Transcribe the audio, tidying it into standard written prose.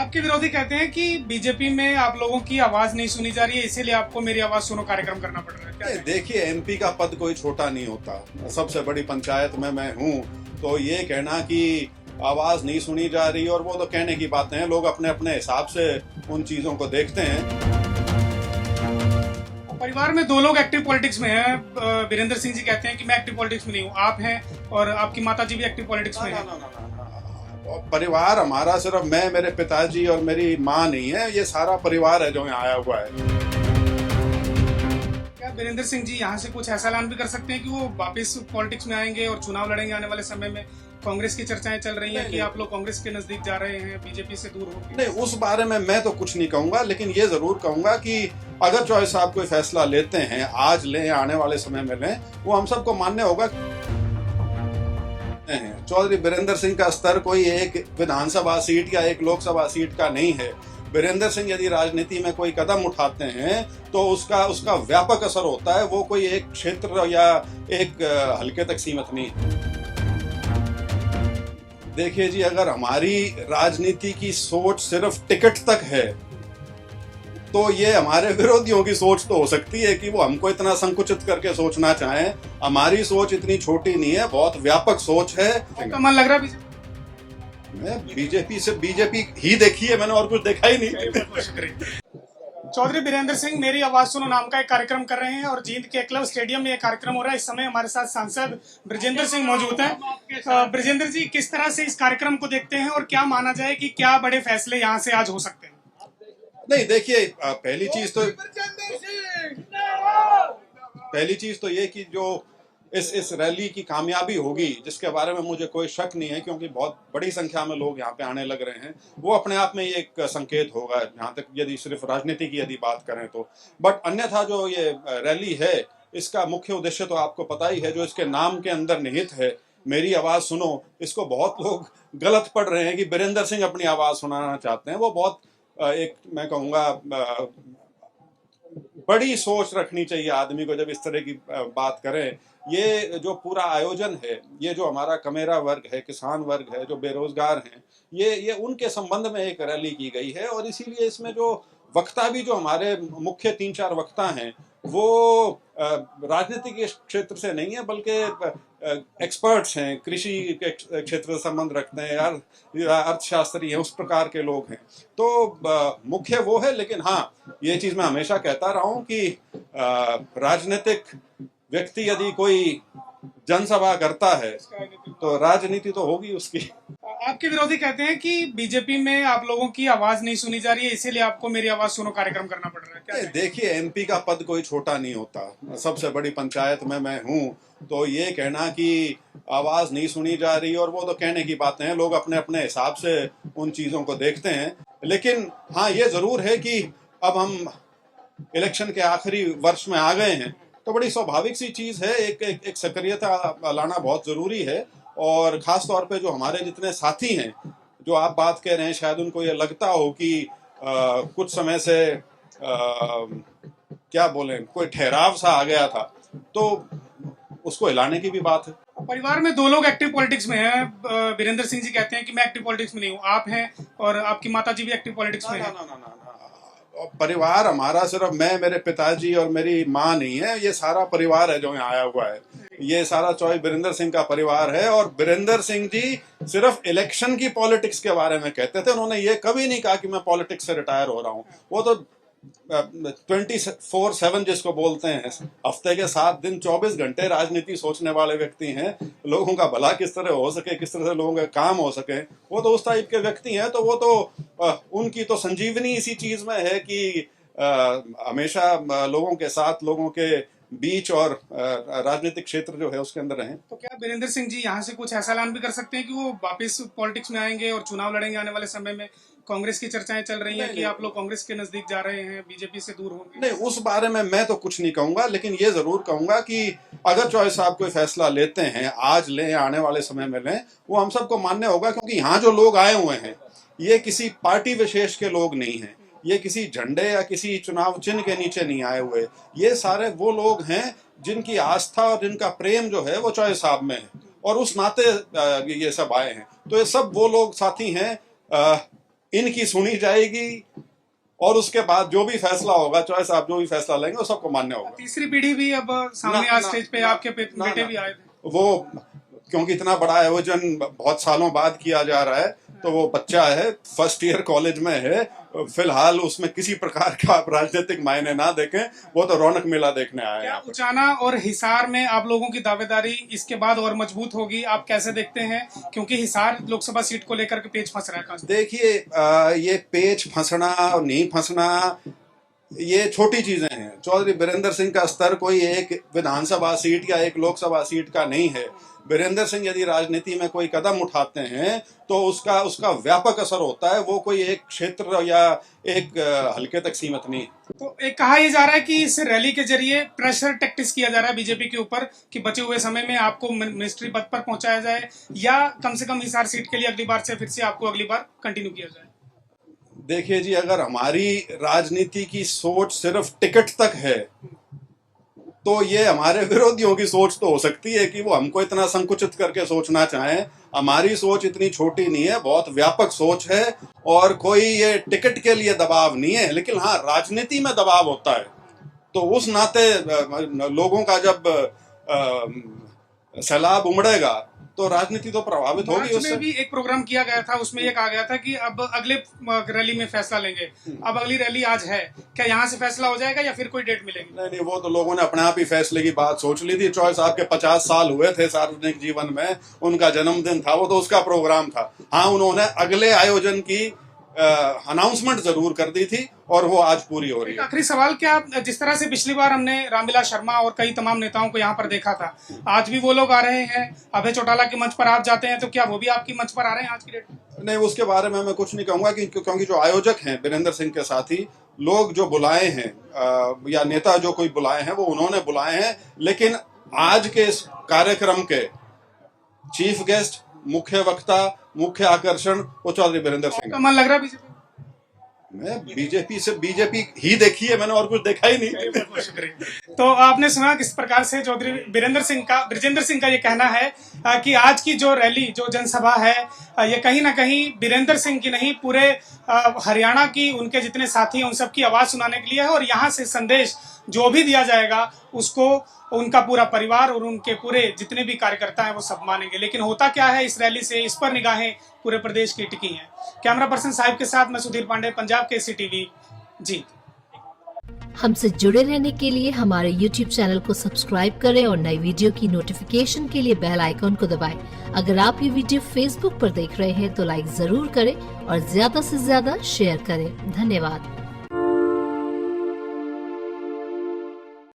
आपके विरोधी कहते हैं कि बीजेपी में आप लोगों की आवाज नहीं सुनी जा रही है, इसीलिए आपको मेरी आवाज सुनो कार्यक्रम करना पड़ रहा है। क्या देखिए, एमपी का पद कोई छोटा नहीं होता। सबसे बड़ी पंचायत में मैं हूँ, तो ये कहना कि आवाज नहीं सुनी जा रही, और वो तो कहने की बातें हैं। लोग अपने अपने हिसाब से उन चीजों को देखते हैं। परिवार में दो लोग एक्टिव पॉलिटिक्स में हैं। वीरेंद्र सिंह जी कहते हैं कि मैं एक्टिव पॉलिटिक्स में नहीं हूँ, आप हैं और आपकी माताजी भी एक्टिव पॉलिटिक्स में हैं। और परिवार हमारा सिर्फ मैं, मेरे पिताजी और मेरी माँ नहीं है, ये सारा परिवार है जो यहाँ आया हुआ है। क्या वीरेंद्र सिंह जी यहाँ से कुछ ऐसा ऐलान भी कर सकते हैं कि वो वापस पॉलिटिक्स में आएंगे और चुनाव लड़ेंगे आने वाले समय में? कांग्रेस की चर्चाएं चल रही हैं कि आप लोग कांग्रेस के नजदीक जा रहे हैं, बीजेपी से दूर होंगे। नहीं, उस बारे में मैं तो कुछ नहीं कहूंगा, लेकिन ये जरूर कहूंगा कि अगर चौधरी साहब कोई फैसला लेते हैं, आज लें या आने वाले समय में लें, वो हम सबको मान्य होगा। चौधरी वीरेंद्र सिंह का स्तर कोई एक विधानसभा सीट या एक लोकसभा सीट का नहीं है। वीरेंद्र सिंह यदि राजनीति में कोई कदम उठाते हैं तो उसका व्यापक असर होता है। वो कोई एक क्षेत्र या एक हल्के तक सीमित नहीं है। देखिए जी, अगर हमारी राजनीति की सोच सिर्फ टिकट तक है तो ये हमारे विरोधियों की सोच तो हो सकती है कि वो हमको इतना संकुचित करके सोचना चाहें। हमारी सोच इतनी छोटी नहीं है, बहुत व्यापक सोच है। आपका मन लग रहा है मैं बीजेपी ही देखी है, मैंने और कुछ देखा ही नहीं। चौधरी वीरेंद्र सिंह मेरी आवाज सुनो नाम का एक कार्यक्रम कर रहे हैं और जींद के एकलव्य स्टेडियम में ये कार्यक्रम हो रहा है। इस समय हमारे साथ सांसद ब्रजेंद्र सिंह मौजूद हैं। ब्रजेंद्र जी, किस तरह से इस कार्यक्रम को देखते हैं और क्या माना जाए कि क्या बड़े फैसले यहाँ से आज हो सकते हैं? नहीं, देखिए, पहली चीज तो ये कि जो इस रैली की कामयाबी होगी, जिसके बारे में मुझे कोई शक नहीं है, क्योंकि बहुत बड़ी संख्या में लोग यहाँ पे आने लग रहे हैं, वो अपने आप में एक संकेत होगा, जहाँ तक यदि सिर्फ राजनीति की यदि बात करें तो। बट अन्यथा जो ये रैली है, इसका मुख्य उद्देश्य तो आपको पता ही है, जो इसके नाम के अंदर निहित है, मेरी आवाज सुनो। इसको बहुत लोग गलत पढ़ रहे हैं कि वीरेंद्र सिंह अपनी आवाज सुनाना चाहते हैं। वो बहुत एक, मैं कहूँगा, बड़ी सोच रखनी चाहिए आदमी को जब इस तरह की बात करें। ये जो पूरा आयोजन है, ये जो हमारा कमेरा वर्ग है, किसान वर्ग है, जो बेरोजगार हैं, ये उनके संबंध में एक रैली की गई है। और इसीलिए इसमें जो वक्ता भी, जो हमारे मुख्य 3-4 वक्ता हैं, वो राजनीति के क्षेत्र से नहीं है, बल्कि एक्सपर्ट्स हैं, कृषि के क्षेत्र से संबंध रखते हैं, अर्थशास्त्री हैं, उस प्रकार के लोग हैं। तो मुख्य वो है। लेकिन हाँ, ये चीज मैं हमेशा कहता रहा हूं कि राजनीतिक व्यक्ति यदि कोई जनसभा करता है तो राजनीति तो होगी उसकी। आपके विरोधी कहते हैं कि बीजेपी में आप लोगों की आवाज नहीं सुनी जा रही है, इसीलिए आपको मेरी आवाज सुनो कार्यक्रम करना पड़ रहा है। क्या देखिए, एमपी का पद कोई छोटा नहीं होता। सबसे बड़ी पंचायत में मैं हूँ, तो ये कहना कि आवाज नहीं सुनी जा रही, और वो तो कहने की बातें हैं। लोग अपने अपने हिसाब से उन चीजों को देखते हैं। लेकिन हाँ, ये जरूर है कि अब हम इलेक्शन के आखिरी वर्ष में आ गए हैं, तो बड़ी स्वाभाविक सी चीज है, एक सक्रियता लाना बहुत जरूरी है। और खास तौर पे जो हमारे जितने साथी हैं, जो आप बात कह रहे हैं, शायद उनको ये लगता हो कि कुछ समय से क्या बोलें, कोई ठहराव सा आ गया था, तो उसको हिलाने की भी बात है। परिवार में दो लोग एक्टिव पॉलिटिक्स में हैं। वीरेंद्र सिंह जी कहते हैं कि मैं एक्टिव पॉलिटिक्स में नहीं हूँ, आप हैं और आपकी माताजी भी एक्टिव पॉलिटिक्स में हैं। परिवार हमारा सिर्फ मैं, मेरे पिताजी और मेरी माँ नहीं है, ये सारा परिवार है जो यहाँ आया हुआ है। ये सारा चौधरी वीरेंद्र सिंह का परिवार है। और वीरेंद्र सिंह जी सिर्फ इलेक्शन की पॉलिटिक्स के बारे में कहते थे। उन्होंने ये कभी नहीं कहा कि मैं पॉलिटिक्स से रिटायर हो रहा हूँ। वो तो 24/7 जिसको बोलते हैं, हफ्ते के 7 दिन 24 घंटे राजनीति सोचने वाले व्यक्ति हैं। लोगों का भला किस तरह हो सके, किस तरह से लोगों का काम हो सके, वो तो उस टाइप के व्यक्ति हैं। तो वो तो उनकी तो संजीवनी इसी चीज में है कि हमेशा लोगों के साथ, लोगों के बीच और राजनीतिक क्षेत्र जो है उसके अंदर रहें। तो क्या वीरेंद्र सिंह जी यहाँ से कुछ ऐसा ऐलान भी कर सकते हैं कि वो वापस पॉलिटिक्स में आएंगे और चुनाव लड़ेंगे आने वाले समय में? कांग्रेस की चर्चाएं चल रही हैं कि आप लोग कांग्रेस के नजदीक जा रहे हैं, बीजेपी से दूर होंगे। नहीं, उस बारे में मैं तो कुछ नहीं कहूंगा, लेकिन ये जरूर कहूंगा कि अगर चौधरी साहब कोई फैसला लेते हैं, आज लें या आने वाले समय में लें, वो हम सबको मान्य होगा। क्योंकि यहाँ जो लोग आए हुए हैं, ये किसी पार्टी विशेष के लोग नहीं हैं, ये किसी झंडे या किसी चुनाव चिन्ह के नीचे नहीं आए हुए। ये सारे वो लोग हैं जिनकी आस्था और जिनका प्रेम जो है वो चौधरी साहब में है, और उस नाते ये सब आए हैं। तो ये सब वो लोग साथी हैं इनकी सुनी जाएगी और उसके बाद जो भी फैसला होगा, चॉइस साहब जो भी फैसला लेंगे वो सबको मान्य होगा। तीसरी पीढ़ी भी अब सामने आज स्टेज पे आपके बेटे भी आए थे। वो क्योंकि इतना बड़ा आयोजन बहुत सालों बाद किया जा रहा है, तो वो बच्चा है, फर्स्ट ईयर कॉलेज में है, फिलहाल उसमें किसी प्रकार का आप राजनीतिक मायने ना देखें, वो तो रौनक मेला देखने आया है। क्या उचाना और हिसार में आप लोगों की दावेदारी इसके बाद और मजबूत होगी, आप कैसे देखते हैं? क्योंकि हिसार लोकसभा सीट को लेकर के पेच फंस रहा है। देखिए, ये पेच फंसना और नहीं फंसना ये छोटी चीजें हैं। चौधरी बीरेंद्र सिंह का स्तर कोई एक विधानसभा सीट या एक लोकसभा सीट का नहीं है। बीरेंद्र सिंह यदि राजनीति में कोई कदम उठाते हैं तो उसका व्यापक असर होता है, वो कोई एक क्षेत्र या एक हल्के तक सीमित नहीं। तो एक कहा यह जा रहा है कि इस रैली के जरिए प्रेशर टैक्टिक्स किया जा रहा है बीजेपी के ऊपर कि बचे हुए समय में आपको मिनिस्ट्री पद पर पहुंचाया जाए, या कम से कम हिसार सीट के लिए अगली बार से फिर से आपको अगली बार कंटिन्यू किया जाए। देखिए जी, अगर हमारी राजनीति की सोच सिर्फ टिकट तक है तो ये हमारे विरोधियों की सोच तो हो सकती है कि वो हमको इतना संकुचित करके सोचना चाहें। हमारी सोच इतनी छोटी नहीं है, बहुत व्यापक सोच है, और कोई ये टिकट के लिए दबाव नहीं है। लेकिन हाँ, राजनीति में दबाव होता है, तो उस नाते लोगों का जब सैलाब उमड़ेगा तो राजनीति तो प्रभावित होगी। उसमें भी एक प्रोग्राम किया गया था, उसमें ये कहा गया था कि अब अगले रैली में फैसला लेंगे। अब अगली रैली आज है, क्या यहाँ से फैसला हो जाएगा या फिर कोई डेट मिलेगी? नहीं, वो तो लोगों ने अपने आप ही फैसले की बात सोच ली थी। चॉइस साहब के 50 साल हुए थे सार्वजनिक जीवन में, उनका जन्मदिन था, वो तो उसका प्रोग्राम था। हाँ, उन्होंने अगले आयोजन की अनाउंसमेंट जरूर कर दी थी और वो आज पूरी हो रही है। आखिरी सवाल, क्या जिस तरह से पिछली बार हमने रामविलास शर्मा और कई तमाम नेताओं को यहाँ पर देखा था, आज भी वो लोग आ रहे हैं? अभय चौटाला के मंच पर आप जाते हैं, तो क्या वो भी आपकी मंच पर आ रहे हैं आज की डेट में? नहीं, उसके बारे में मैं कुछ नहीं कहूंगा क्योंकि जो आयोजक हैं बीरेंद्र सिंह के साथी लोग जो बुलाए हैं या नेता जो कोई बुलाए हैं वो उन्होंने बुलाए हैं। लेकिन आज के इस कार्यक्रम के चीफ गेस्ट, मुख्य वक्ता, मुख्य आकर्षण वो चौधरी बीरेंद्र सिंह। मन लग रहा है बीजेपी? मैं बीजेपी ही देखी है मैंने, और कुछ देखा ही नहीं। बहुत शुक्रिया। तो आपने सुना किस प्रकार से चौधरी बृजेंद्र सिंह का ये कहना है कि आज की जो रैली, जो जनसभा है, ये कहीं ना कहीं बीरेंद्र सिंह की नहीं, पूरे हरियाणा की, उनके जितने साथी हैं उन सबकी आवाज सुनाने के लिए है। और यहाँ से संदेश जो भी दिया जाएगा उसको उनका पूरा परिवार और उनके पूरे जितने भी कार्यकर्ता हैं वो सब मानेंगे। लेकिन होता क्या है इस रैली से, इस पर निगाहें पूरे प्रदेश की टिकी हैं। कैमरा पर्सन साहिब के साथ मैं सुधीर पांडे, पंजाब केसरी टीवी, जी। हमसे जुड़े रहने के लिए हमारे YouTube चैनल को सब्सक्राइब करें और नई वीडियो की नोटिफिकेशन के लिए बेल आइकॉन को दबाएं। अगर आप ये वीडियो Facebook पर देख रहे हैं तो लाइक जरूर करें और ज्यादा से ज्यादा शेयर करें। धन्यवाद।